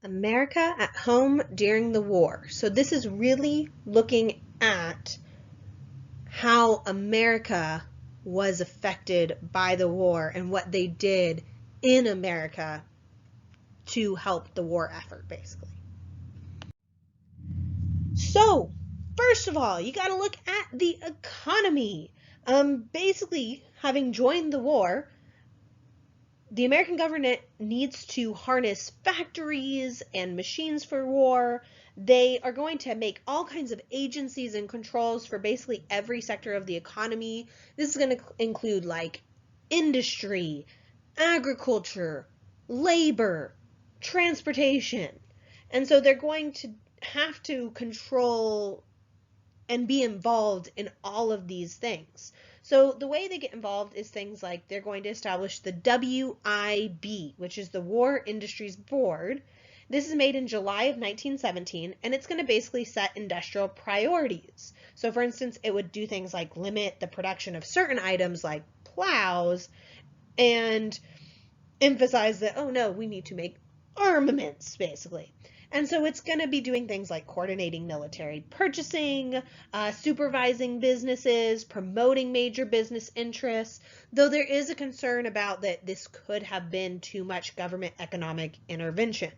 America at home during the war. So this is really looking at how America was affected by the war and what they did in America to help the war effort, basically. So, first of all, you got to look at the economy. Basically, having joined the war, the American government needs to harness factories and machines for war. They are going to make all kinds of agencies and controls for basically every sector of the economy. This is going to include like industry, agriculture, labor, transportation. And so they're going to have to control and be involved in all of these things. So the way they get involved is things like they're going to establish the WIB, which is the War Industries Board. This is made in July of 1917, and it's going to basically set industrial priorities. So for instance, it would do things like limit the production of certain items like plows and emphasize that, oh no, we need to make armaments, basically. And so it's going to be doing things like coordinating military purchasing, supervising businesses, promoting major business interests, though there is a concern about that this could have been too much government economic intervention.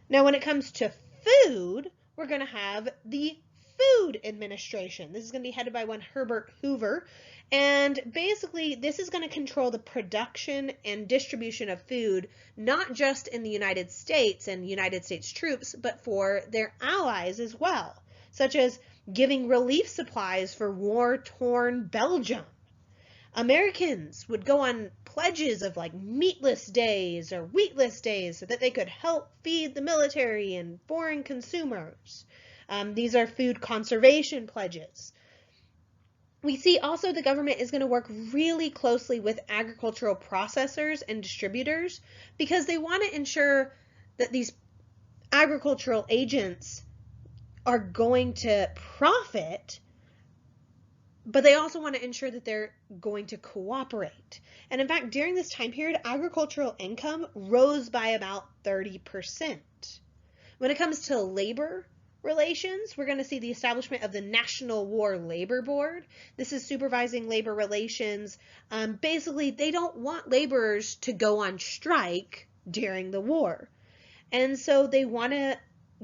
Now, when it comes to food, we're going to have the Food Administration. This is going to be headed by one Herbert Hoover. And basically, this is going to control the production and distribution of food, not just in the United States and United States troops, but for their allies as well, such as giving relief supplies for war-torn Belgium. Americans would go on pledges of like meatless days or wheatless days so that they could help feed the military and foreign consumers. These are food conservation pledges. We see also the government is going to work really closely with agricultural processors and distributors because they want to ensure that these agricultural agents are going to profit, but they also want to ensure that they're going to cooperate. And in fact, during this time period, agricultural income rose by about 30%. When it comes to labor relations, we're going to see the establishment of the National War Labor Board. This is supervising labor relations. Basically, they don't want laborers to go on strike during the war. And so they want to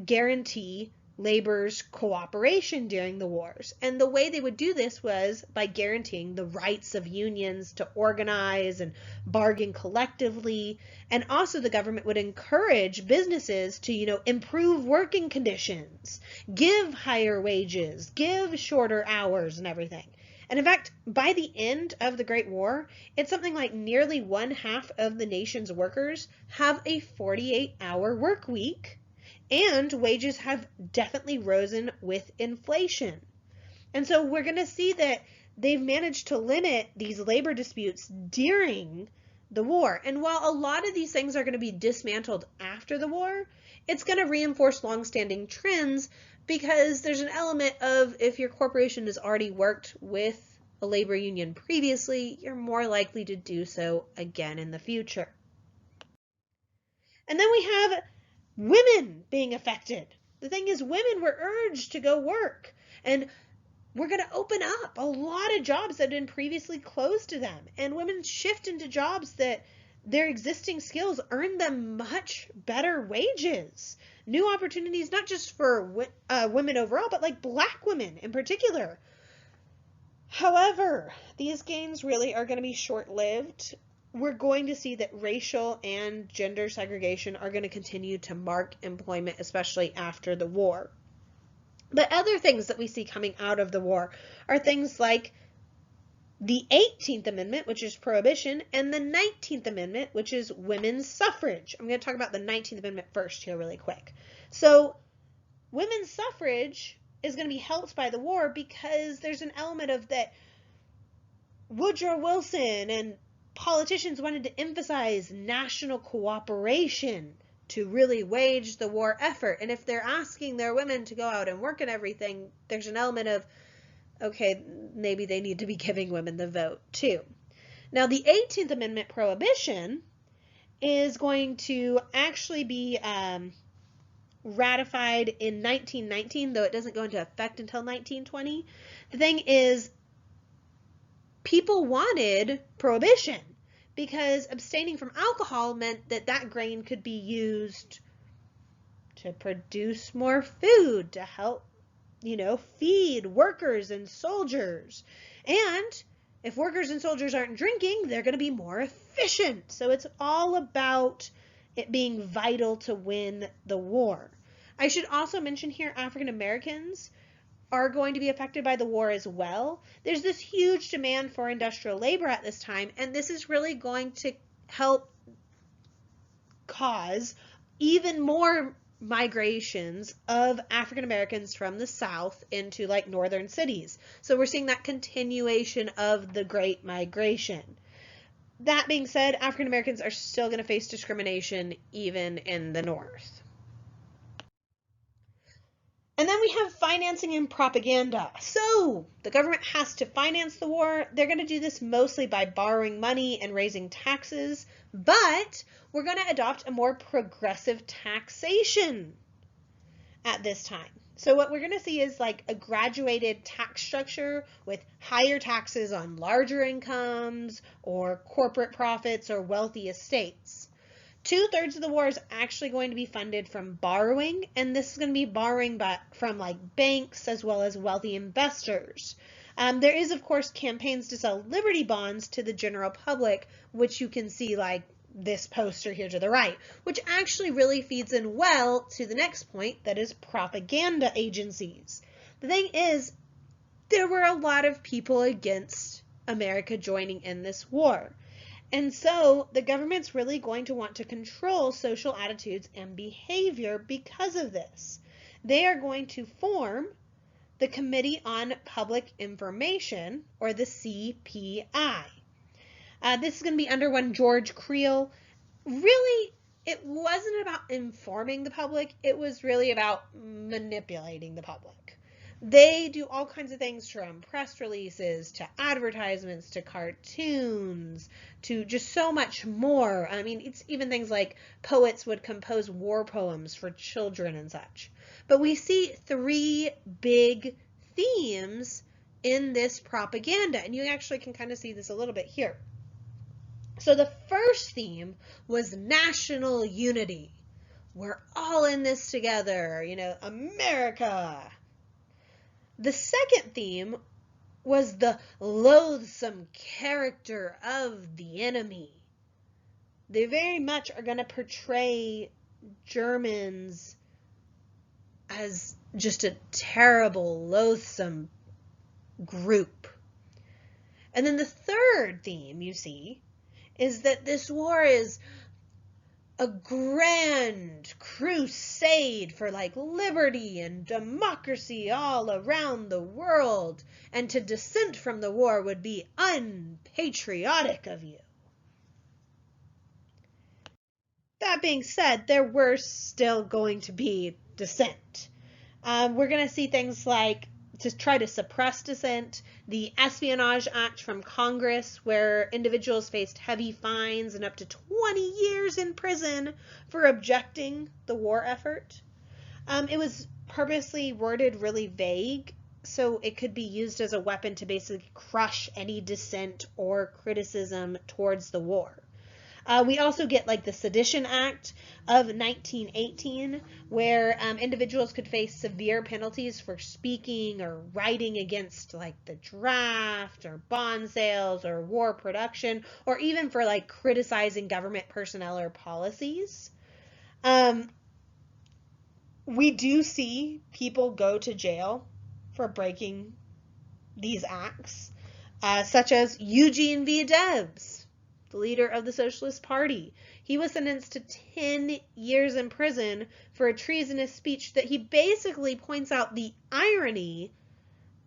guarantee labor's cooperation during the wars. And the way they would do this was by guaranteeing the rights of unions to organize and bargain collectively. And also the government would encourage businesses to, improve working conditions, give higher wages, give shorter hours and everything. And in fact, by the end of the Great War, it's something like nearly 1/2 of the nation's workers have a 48-hour work week, and wages have definitely risen with inflation. And so we're going to see that they've managed to limit these labor disputes during the war. And while a lot of these things are going to be dismantled after the war, it's going to reinforce longstanding trends because there's an element of if your corporation has already worked with a labor union previously, you're more likely to do so again in the future. And then we have women being affected. The thing is, women were urged to go work, and we're going to open up a lot of jobs that had been previously closed to them, and women shift into jobs that their existing skills earn them much better wages. New opportunities, not just for women overall, but like Black women in particular. However, these gains really are going to be short-lived. We're going to see that racial and gender segregation are going to continue to mark employment, especially after the war. But other things that we see coming out of the war are things like the 18th Amendment, which is prohibition, and the 19th Amendment, which is women's suffrage. I'm going to talk about the 19th Amendment first here really quick. So women's suffrage is going to be helped by the war because there's an element of that Woodrow Wilson and politicians wanted to emphasize national cooperation to really wage the war effort. And if they're asking their women to go out and work and everything, there's an element of, okay, maybe they need to be giving women the vote too. Now, the 18th Amendment prohibition is going to actually be ratified in 1919, though it doesn't go into effect until 1920. The thing is, people wanted prohibition because abstaining from alcohol meant that that grain could be used to produce more food, to help, feed workers and soldiers. And if workers and soldiers aren't drinking, they're going to be more efficient. So it's all about it being vital to win the war. I should also mention here, African Americans are going to be affected by the war as well. There's this huge demand for industrial labor at this time, and this is really going to help cause even more migrations of African Americans from the South into like northern cities. So we're seeing that continuation of the Great Migration. That being said, African Americans are still going to face discrimination even in the North. And then we have financing and propaganda. So the government has to finance the war. They're going to do this mostly by borrowing money and raising taxes, but we're going to adopt a more progressive taxation at this time. So what we're going to see is like a graduated tax structure with higher taxes on larger incomes or corporate profits or wealthy estates. 2/3 of the war is actually going to be funded from borrowing, and this is going to be borrowing from like banks as well as wealthy investors. There is, of course, campaigns to sell Liberty bonds to the general public, which you can see like this poster here to the right, which actually really feeds in well to the next point, that is propaganda agencies. The thing is, there were a lot of people against America joining in this war. And so the government's really going to want to control social attitudes and behavior because of this. They are going to form the Committee on Public Information, or the CPI. This is going to be under one George Creel. Really, it wasn't about informing the public. It was really about manipulating the public. They do all kinds of things, from press releases to advertisements to cartoons to just so much more. I mean, it's even things like poets would compose war poems for children and such. But we see 3 big themes in this propaganda, and you actually can kind of see this a little bit here. So the first theme was national unity. We're all in this together, America. The second theme was the loathsome character of the enemy. They very much are going to portray Germans as just a terrible, loathsome group. And then the third theme, you see, is that this war is a grand crusade for like liberty and democracy all around the world, and to dissent from the war would be unpatriotic of you. That being said, there were still going to be dissent. We're going to see things like, to try to suppress dissent, the Espionage Act from Congress, where individuals faced heavy fines and up to 20 years in prison for objecting the war effort. It was purposely worded really vague, so it could be used as a weapon to basically crush any dissent or criticism towards the war. We also get like the Sedition Act of 1918, where individuals could face severe penalties for speaking or writing against like the draft or bond sales or war production, or even for like criticizing government personnel or policies. We do see people go to jail for breaking these acts, such as Eugene V. Debs, the leader of the Socialist Party. He was sentenced to 10 years in prison for a treasonous speech that he basically points out the irony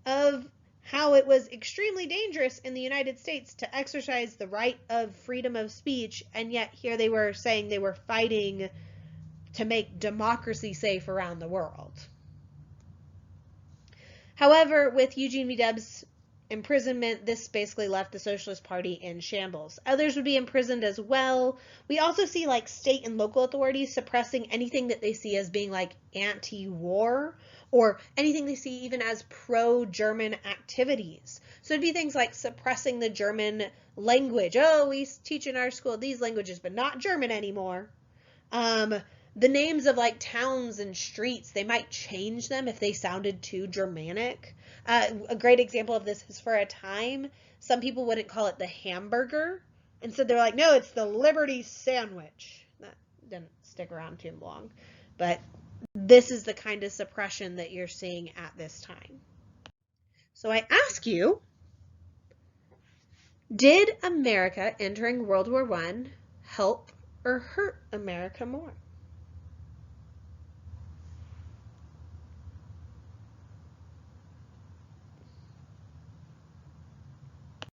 of how it was extremely dangerous in the United States to exercise the right of freedom of speech, and yet here they were saying they were fighting to make democracy safe around the world. However, with Eugene V. Debs, imprisonment. This basically left the Socialist Party in shambles. Others would be imprisoned as well. We also see like state and local authorities suppressing anything that they see as being like anti-war or anything they see even as pro-German activities. So it'd be things like suppressing the German language. Oh, we teach in our school these languages, but not German anymore. The names of like towns and streets, they might change them if they sounded too Germanic. A great example of this is for a time, some people wouldn't call it the hamburger. Instead, they're like, no, it's the Liberty Sandwich. That didn't stick around too long. But this is the kind of suppression that you're seeing at this time. So I ask you, did America entering World War I help or hurt America more?